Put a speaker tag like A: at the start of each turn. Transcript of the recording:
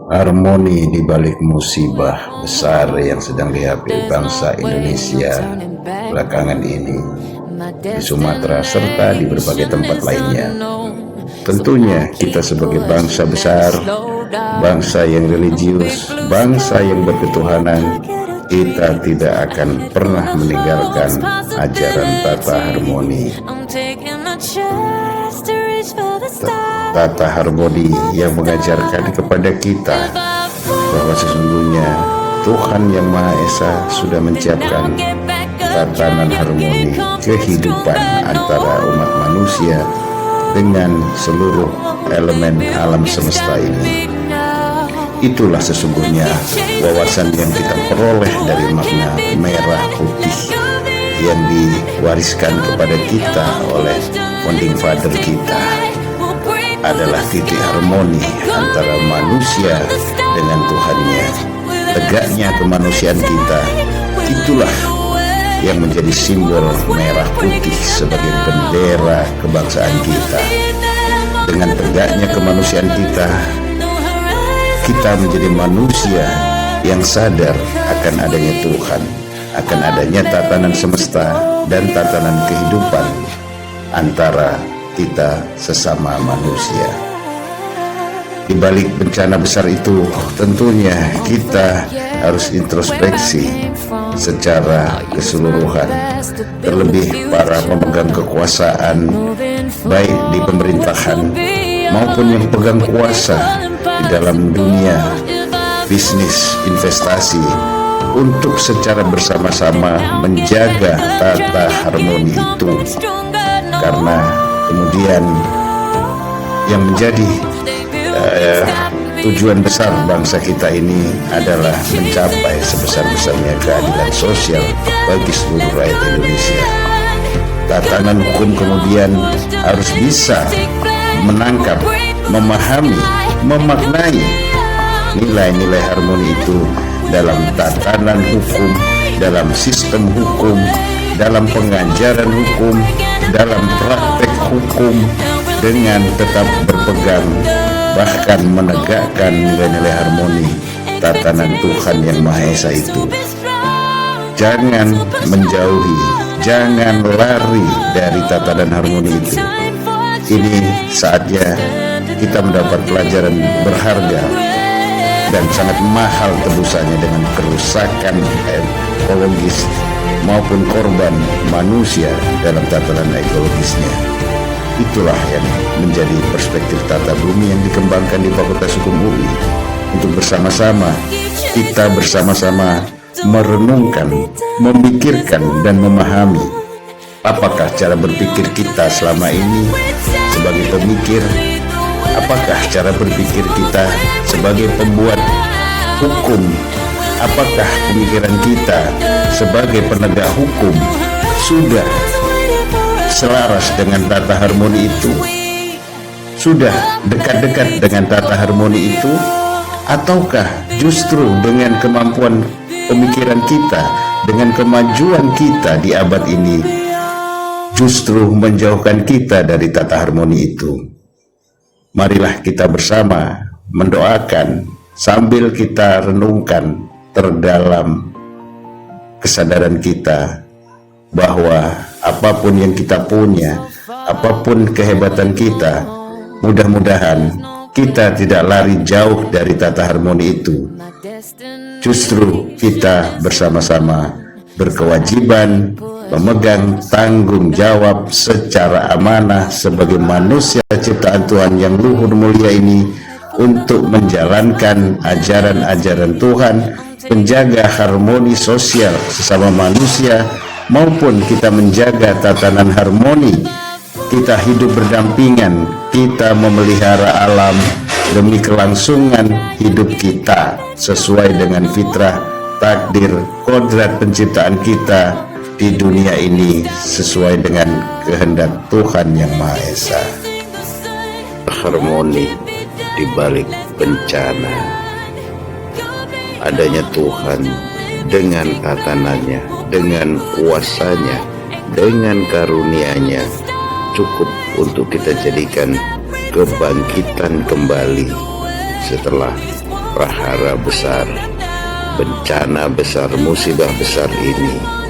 A: Harmoni di balik musibah besar yang sedang dihadapi bangsa Indonesia belakangan ini di Sumatera serta di berbagai tempat lainnya. Tentunya kita sebagai bangsa besar, bangsa yang religius, bangsa yang berketuhanan, kita tidak akan pernah meninggalkan ajaran tata harmoni. Tata harmoni yang mengajarkan kepada kita bahwa sesungguhnya Tuhan Yang Maha Esa sudah menciptakan tatanan harmoni kehidupan antara umat manusia dengan seluruh elemen alam semesta ini. Itulah sesungguhnya wawasan yang kita peroleh dari makna merah putih yang diwariskan kepada kita oleh founding father kita, adalah titik harmoni antara manusia dengan Tuhannya. Tegaknya kemanusiaan kita, itulah yang menjadi simbol merah putih sebagai bendera kebangsaan kita. Dengan tegaknya kemanusiaan kita, kita menjadi manusia yang sadar akan adanya Tuhan, akan adanya tatanan semesta dan tatanan kehidupan antara kita sesama manusia. Di balik bencana besar itu, tentunya kita harus introspeksi secara keseluruhan, terlebih para pemegang kekuasaan baik di pemerintahan maupun yang pegang kuasa di dalam dunia bisnis investasi, untuk secara bersama-sama menjaga tata harmoni itu, karena kemudian yang menjadi tujuan besar bangsa kita ini adalah mencapai sebesar-besarnya keadilan sosial bagi seluruh rakyat Indonesia. Tatanan hukum kemudian harus bisa menangkap, memahami, memaknai nilai-nilai harmoni itu dalam tatanan hukum, dalam sistem hukum, dalam pengajaran hukum, dalam praktek hukum, dengan tetap berpegang bahkan menegakkan nilai-nilai harmoni tatanan Tuhan Yang Maha Esa itu. Jangan menjauhi, jangan lari dari tatanan harmoni itu. Ini saatnya kita mendapat pelajaran berharga dan sangat mahal tebusannya dengan kerusakan ekologis maupun korban manusia dalam tatanan ekologisnya. Itulah yang menjadi perspektif tata bumi yang dikembangkan di Fakultas Hukum UI, untuk bersama-sama kita bersama-sama merenungkan, memikirkan dan memahami apakah cara berpikir kita selama ini sebagai pemikir, apakah cara berpikir kita sebagai pembuat hukum, apakah pemikiran kita sebagai penegak hukum sudah selaras dengan tata harmoni itu, sudah dekat-dekat dengan tata harmoni itu, ataukah justru dengan kemampuan pemikiran kita, dengan kemajuan kita di abad ini, justru menjauhkan kita dari tata harmoni itu. Marilah kita bersama mendoakan sambil kita renungkan terdalam kesadaran kita bahwa apapun yang kita punya, apapun kehebatan kita, mudah-mudahan kita tidak lari jauh dari tata harmoni itu. Justru kita bersama-sama berkewajiban memegang tanggung jawab secara amanah sebagai manusia ciptaan Tuhan yang luhur mulia ini, untuk menjalankan ajaran-ajaran Tuhan, menjaga harmoni sosial sesama manusia, maupun kita menjaga tatanan harmoni. Kita hidup berdampingan, kita memelihara alam demi kelangsungan hidup kita sesuai dengan fitrah, takdir, kodrat penciptaan kita di dunia ini, sesuai dengan kehendak Tuhan Yang Maha Esa. Harmoni di balik bencana, adanya Tuhan dengan tatanannya, dengan kuasanya, dengan karunia-Nya, cukup untuk kita jadikan kebangkitan kembali setelah prahara besar, bencana besar, musibah besar ini